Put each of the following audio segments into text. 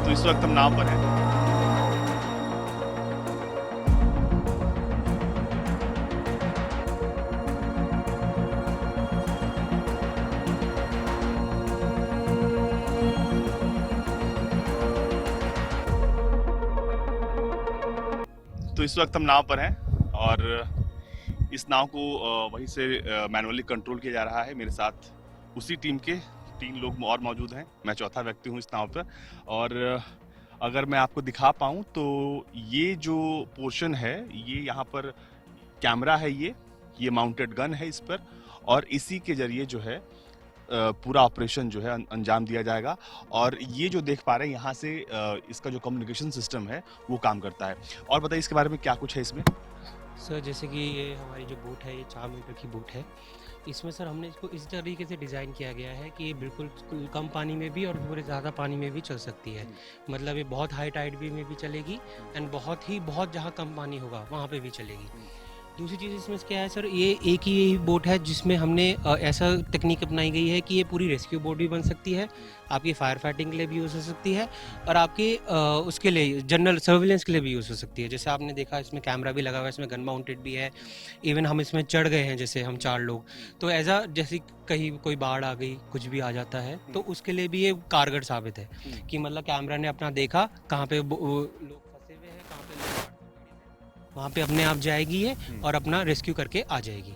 तो इस वक्त हम नाव पर हैं। तो इस वक्त हम नाव पर हैं और इस नाव को वहीं से मैनुअली कंट्रोल किया जा रहा है। मेरे साथ उसी टीम के 3 लोग और मौजूद हैं। मैं चौथा व्यक्ति हूँ इस नाव पर। और अगर मैं आपको दिखा पाऊँ तो ये जो पोर्शन है, ये यहाँ पर कैमरा है, ये माउंटेड गन है इस पर, और इसी के जरिए जो है पूरा ऑपरेशन जो है अंजाम दिया जाएगा। और ये जो देख पा रहे हैं यहाँ से इसका जो कम्युनिकेशन सिस्टम है वो काम करता है। और बताइए इसके बारे में क्या कुछ है इसमें। सर जैसे कि ये हमारी जो बोट है, ये 4 मीटर की बोट है। इसमें सर हमने इसको इस तरीके से डिज़ाइन किया गया है कि ये बिल्कुल कम पानी में भी और पूरे ज़्यादा पानी में भी चल सकती है। मतलब ये बहुत हाई टाइड भी में भी चलेगी एंड बहुत जहाँ कम पानी होगा वहाँ पे भी चलेगी। दूसरी चीज़ इसमें क्या है सर, ये एक ही बोट है जिसमें हमने ऐसा टेक्निक अपनाई गई है कि ये पूरी रेस्क्यू बोट भी बन सकती है, आपकी फायर फाइटिंग के लिए भी यूज़ हो सकती है और आपके उसके लिए जनरल सर्विलेंस के लिए भी यूज़ हो सकती है। जैसे आपने देखा इसमें कैमरा भी लगा हुआ है, इसमें गन माउंटेड भी है। इवन हम इसमें चढ़ गए हैं, जैसे हम 4 लोग, तो जैसे कहीं कोई बाढ़ आ गई, कुछ भी आ जाता है तो उसके लिए भी ये कारगर साबित है कि मतलब कैमरा ने अपना देखा कहाँ पे लोग फंसे हुए हैं, कहाँ पे लोग वहाँ पे अपने आप जाएगी ये और अपना रेस्क्यू करके आ जाएगी।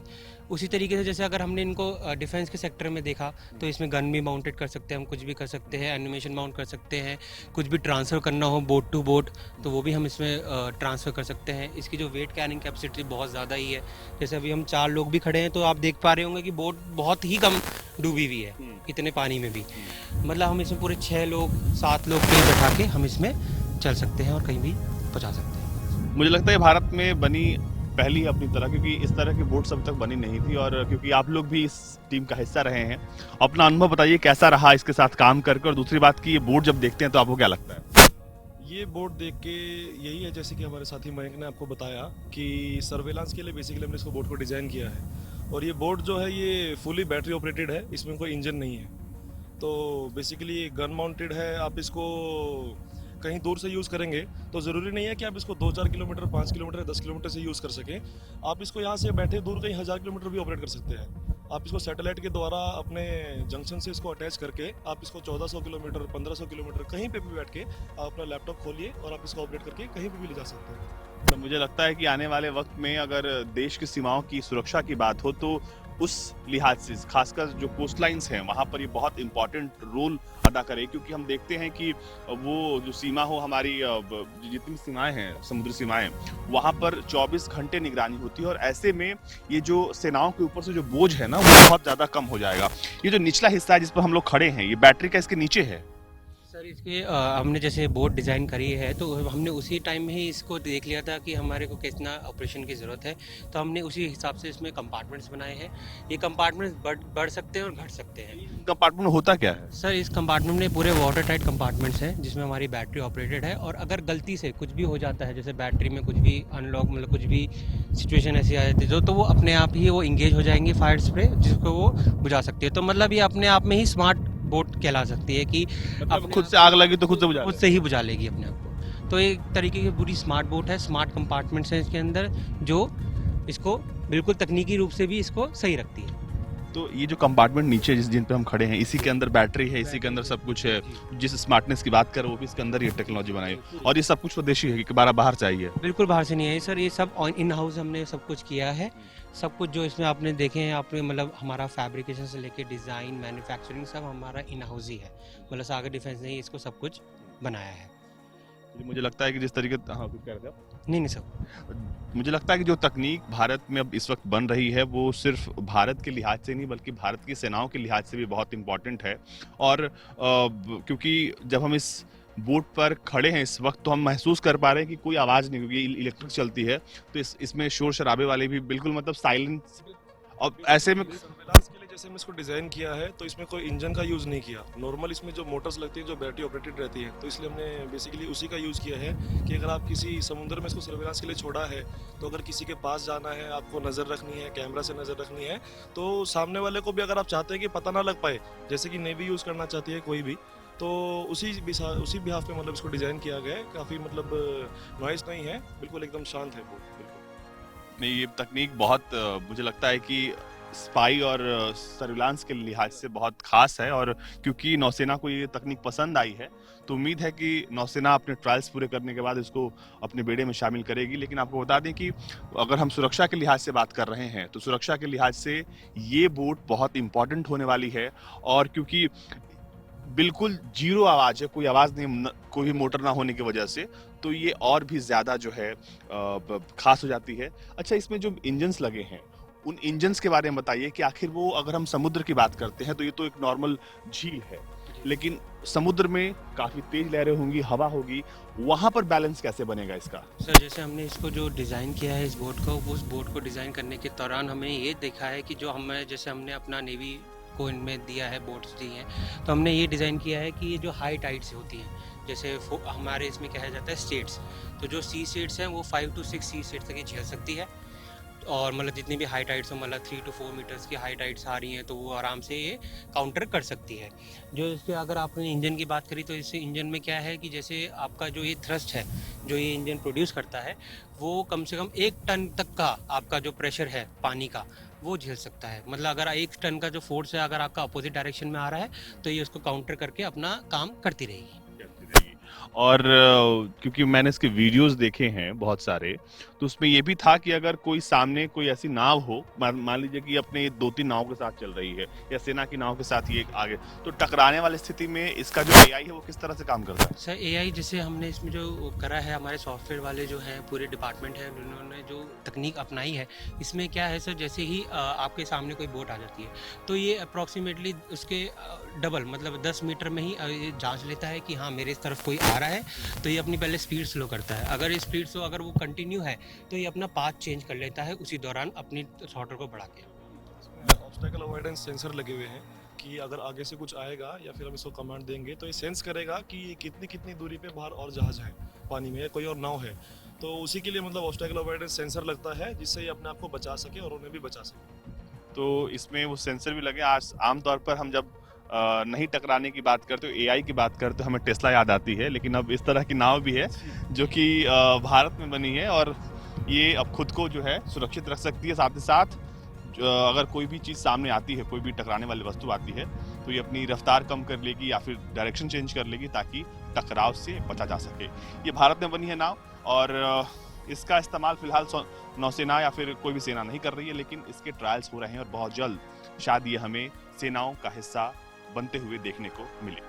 उसी तरीके से जैसे अगर हमने इनको डिफेंस के सेक्टर में देखा तो इसमें गन भी माउंटेड कर सकते हैं, हम कुछ भी कर सकते हैं, एनिमेशन माउंट कर सकते हैं, कुछ भी ट्रांसफ़र करना हो बोट टू बोट तो वो भी हम इसमें ट्रांसफ़र कर सकते हैं। इसकी जो वेट कैरिंग कैपेसिटी बहुत ज़्यादा ही है। जैसे अभी हम 4 लोग भी खड़े हैं तो आप देख पा रहे होंगे कि बोट बहुत ही कम डूबी हुई है इतने पानी में भी। मतलब हम इसमें पूरे 6 लोग 7 लोग पे बैठा के हम इसमें चल सकते हैं और कहीं भी पहुँचा सकते हैं। मुझे लगता है भारत में बनी पहली है अपनी तरह, क्योंकि इस तरह की बोट अब तक बनी नहीं थी। और क्योंकि आप लोग भी इस टीम का हिस्सा रहे हैं, अपना अनुभव बताइए कैसा रहा इसके साथ काम करके। और दूसरी बात कि ये बोट जब देखते हैं तो आपको क्या लगता है। ये बोट देख के यही है, जैसे कि हमारे साथी मयंक ने आपको बताया कि सर्वेलांस के लिए बेसिकली हमने इसको बोट को डिज़ाइन किया है। और ये बोट जो है ये फुली बैटरी ऑपरेटेड है, इसमें कोई इंजन नहीं है। तो बेसिकली ये गन माउंटेड है। आप इसको कहीं दूर से यूज़ करेंगे तो ज़रूरी नहीं है कि आप इसको 2-4 किलोमीटर, 5 किलोमीटर, 10 किलोमीटर से यूज़ कर सकें। आप इसको यहाँ से बैठे दूर कहीं 1000 किलोमीटर भी ऑपरेट कर सकते हैं। आप इसको सैटेलाइट के द्वारा अपने जंक्शन से इसको अटैच करके आप इसको 1400 किलोमीटर, 1500 किलोमीटर कहीं पे भी बैठ के आप अपना लैपटॉप खोलिए और आप इसको ऑपरेट करके कहीं पे भी ले जा सकते हैं। तो मुझे लगता है कि आने वाले वक्त में अगर देश की सीमाओं की सुरक्षा की बात हो तो उस लिहाज से खासकर जो कोस्ट लाइन्स हैं वहाँ पर ये बहुत इंपॉर्टेंट रोल अदा करे। क्योंकि हम देखते हैं कि वो जो सीमा हो हमारी, जितनी सीमाएं हैं, समुद्री सीमाएं, वहाँ पर 24 घंटे निगरानी होती है। और ऐसे में ये जो सेनाओं के ऊपर से जो बोझ है ना वो बहुत ज़्यादा कम हो जाएगा। ये जो निचला हिस्सा है जिस पर हम लोग खड़े हैं, ये बैटरी का इसके नीचे है। सर इसके हमने जैसे बोट डिज़ाइन करी है तो हमने उसी टाइम में ही इसको देख लिया था कि हमारे को कितना ऑपरेशन की ज़रूरत है, तो हमने उसी हिसाब से इसमें कंपार्टमेंट्स बनाए हैं। ये कंपार्टमेंट्स बढ़ सकते हैं और घट सकते हैं। कंपार्टमेंट में होता क्या है। सर इस कंपार्टमेंट में पूरे वाटर टाइट कंपार्टमेंट्स हैं जिसमें हमारी बैटरी ऑपरेटेड है। और अगर गलती से कुछ भी हो जाता है, जैसे बैटरी में कुछ भी अनलॉक, मतलब कुछ भी सिचुएशन ऐसी आ जाती है तो वो अपने आप ही वो इंगेज हो जाएंगी फायर स्प्रे, जिसको वो बुझा सकती है। तो मतलब ये अपने आप में ही स्मार्ट बोट कहला सकती है कि अब खुद से आग लगी तो खुद से ही बुझा लेगी अपने आप को। तो एक तरीके की पूरी स्मार्ट बोट है, स्मार्ट कंपार्टमेंट्स हैं इसके अंदर जो इसको बिल्कुल तकनीकी रूप से भी इसको सही रखती है। तो ये जो कंपार्टमेंट नीचे जिन पे हम खड़े हैं, इसी के अंदर बैटरी है, इसी के अंदर सब कुछ है। जिस स्मार्टनेस की बात कर वो भी इसके अंदर ये टेक्नोलॉजी बनाई। और ये सब कुछ स्वदेशी है कि बाहर चाहिए। बिल्कुल बाहर से नहीं है सर, ये सब इन हाउस हमने सब कुछ किया है। सब कुछ जो इसमें आपने देखे हैं, आपने मतलब हमारा फैब्रिकेशन से लेके डिज़ाइन, मैन्युफैक्चरिंग सब हमारा इन हाउस ही है। मतलब सागर डिफेंस ने इसको सब कुछ बनाया है। मुझे लगता है कि जिस तरीके, हाँ कुछ कह रहे थे आप। नहीं सब मुझे लगता है कि जो तकनीक भारत में अब इस वक्त बन रही है वो सिर्फ भारत के लिहाज से नहीं बल्कि भारत की सेनाओं के लिहाज से भी बहुत इम्पोर्टेंट है। और क्योंकि जब हम इस बोट पर खड़े हैं इस वक्त तो हम महसूस कर पा रहे हैं कि कोई आवाज़ नहीं, क्योंकि इलेक्ट्रिक चलती है तो इसमें शोर शराबे वाले भी बिल्कुल, मतलब साइलेंस। और ऐसे में सर्विलांस के लिए जैसे हमने इसको डिज़ाइन किया है तो इसमें कोई इंजन का यूज़ नहीं किया। नॉर्मल इसमें जो मोटर्स लगती हैं जो बैटरी ऑपरेटेड रहती है, तो इसलिए हमने बेसिकली उसी का यूज़ किया है कि अगर आप किसी समुद्र में इसको सर्विलांस के लिए छोड़ा है तो अगर किसी के पास जाना है, आपको नज़र रखनी है, कैमरा से नज़र रखनी है, तो सामने वाले को भी अगर आप चाहते हैं कि पता ना लग पाए, जैसे कि नेवी यूज़ करना चाहती है कोई भी, तो उसी बिहाफ पे मतलब इसको डिज़ाइन किया गया है। काफ़ी मतलब नॉइस नहीं है, बिल्कुल एकदम शांत है बोट, बिल्कुल। नहीं, ये तकनीक बहुत मुझे लगता है कि स्पाई और सर्विलांस के लिहाज से बहुत खास है, और क्योंकि नौसेना को ये तकनीक पसंद आई है तो उम्मीद है कि नौसेना अपने ट्रायल्स पूरे करने के बाद इसको अपने बेड़े में शामिल करेगी। लेकिन आपको बता दें कि अगर हम सुरक्षा के लिहाज से बात कर रहे हैं तो सुरक्षा के लिहाज से ये बोट बहुत इंपॉर्टेंट होने वाली है, और क्योंकि बिल्कुल जीरो आवाज है, कोई आवाज नहीं, कोई भी मोटर ना होने की वजह से, तो ये और भी ज्यादा जो है खास हो जाती है। अच्छा, इसमें जो इंजन्स लगे हैं उन इंजन्स के बारे में बताइए कि आखिर वो, अगर हम समुद्र की बात करते हैं तो ये तो एक नॉर्मल झील है, लेकिन समुद्र में काफी तेज लहरें होंगी, हवा होगी, वहां पर बैलेंस कैसे बनेगा इसका? सर जैसे हमने इसको जो डिज़ाइन किया है इस बोट को, उस बोट को डिज़ाइन करने के दौरान हमें ये देखा है कि जो हमें, जैसे हमने अपना नेवी को इनमें दिया है, बोट्स दी हैं, तो हमने ये डिज़ाइन किया है कि ये जो हाई टाइड्स होती हैं, जैसे हमारे इसमें कहा जाता है स्टेट्स, तो जो सी स्टेट्स हैं वो 5 to 6 सी स्टेट्स तक ये झेल सकती है। और मतलब जितनी भी हाई टाइड्स हो, मतलब 3 to 4 मीटर्स की हाई टाइड्स आ रही हैं तो वो आराम से ये काउंटर कर सकती है। जो इसके, अगर आपने इंजन की बात करी तो इस इंजन में क्या है कि जैसे आपका जो ये थ्रस्ट है जो ये इंजन प्रोड्यूस करता है, वो कम से कम 1 टन तक का आपका जो प्रेशर है पानी का वो झेल सकता है। मतलब अगर 1 टन का जो फोर्स है अगर आपका अपोजिट डायरेक्शन में आ रहा है तो ये उसको काउंटर करके अपना काम करती रहेगी। और क्योंकि मैंने इसके वीडियोस देखे हैं बहुत सारे, तो उसमें ये भी था कि अगर कोई सामने कोई ऐसी नाव हो, मान लीजिए कि अपने 2-3 नाव के साथ चल रही है या सेना की नाव के साथ ये आगे, तो टकराने वाली स्थिति में इसका जो एआई है वो किस तरह से काम करता है? सर एआई जैसे हमने इसमें जो करा है, हमारे सॉफ्टवेयर वाले जो हैं पूरे डिपार्टमेंट है, उन्होंने जो तकनीक अपनाई है, इसमें क्या है सर, जैसे ही आपके सामने कोई बोट आ जाती है तो ये अप्रॉक्सीमेटली उसके डबल मतलब 10 मीटर में ही ये जांच लेता है कि हाँ मेरे इस तरफ कोई आ रहा है, तो ये अपनी पहले स्पीड स्लो करता है। अगर स्पीड स्लो अगर वो कंटिन्यू है तो ये अपना पाथ चेंज कर लेता है उसी दौरान अपनी थ्रॉटल को बढ़ा के। ऑब्स्टेकल अवॉइडेंस सेंसर लगे हुए हैं कि अगर आगे से कुछ आएगा या फिर हम इसको कमांड देंगे तो ये सेंस करेगा कि ये कितनी कितनी दूरी पे बाहर और जहाज है पानी में, कोई और नाव है, तो उसी के लिए मतलब ऑब्स्टेकल अवॉइडेंस सेंसर लगता है जिससे ये अपने आप को बचा सके और उन्हें भी बचा सके। तो इसमें वो सेंसर भी लगे। आज आमतौर पर हम जब नहीं टकराने की बात करते हो, एआई की बात करते हो, हमें टेस्ला याद आती है, लेकिन अब इस तरह की नाव भी है जो कि भारत में बनी है, और ये अब खुद को जो है सुरक्षित रख सकती है। साथ ही साथ अगर कोई भी चीज़ सामने आती है, कोई भी टकराने वाली वस्तु आती है, तो ये अपनी रफ्तार कम कर लेगी या फिर डायरेक्शन चेंज कर लेगी ताकि टकराव से बचा जा सके। ये भारत में बनी है नाव, और इसका इस्तेमाल फिलहाल नौसेना या फिर कोई भी सेना नहीं कर रही है, लेकिन इसके ट्रायल्स हो रहे हैं और बहुत जल्द शायद ये हमें सेनाओं का हिस्सा बनते हुए देखने को मिले।